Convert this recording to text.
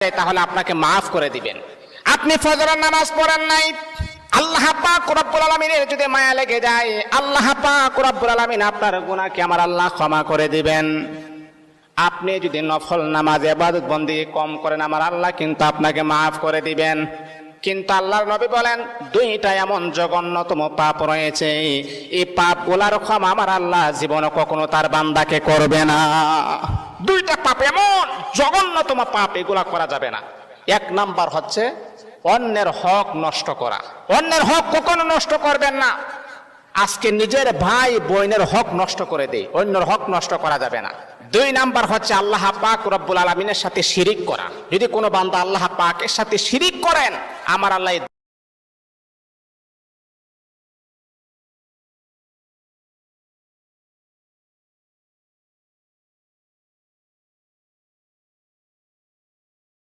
তাহলে আপনাকে মাফ করে দিবেন। আপনি ফজরের নামাজ পড়েন নাই, আল্লাহ পাক রব্বুল আলামিনের যদি মায়া লেগে যায়, আল্লাহ পাক রব্বুল আলামিন আপনার গুনাহকে আমার আল্লাহ ক্ষমা করে দিবেন। আপনি যদি নফল নামাজ ইবাদত বন্দেগী কম করেন, আমার আল্লাহ কিন্তু আপনাকে মাফ করে দিবেন। কিন্তু আল্লাহর নবী বলেন, দুইটা এমন জঘন্যতম পাপ রয়েছে, এই পাপগুলার ক্ষমা আমার আল্লাহ জীবনে কখনো তার বান্দাকে করবে না। দুইটা পাপ এমন জঘন্যতম পাপ, এগুলা করা যাবে না। এক নাম্বার হচ্ছে অন্যের হক নষ্ট করা। অন্যের হক কখনো নষ্ট করবেন না। আজকে নিজের ভাই বোনের হক নষ্ট করে দেয়, অন্যের হক নষ্ট করা যাবে না। দুই নাম্বার হচ্ছে আল্লাহ পাক রব্বুল আলামিনের সাথে শিরিক করা। যদি কোনো বান্দা আল্লাহ পাকের সাথে শিরিক করেন, আমার আল্লাহ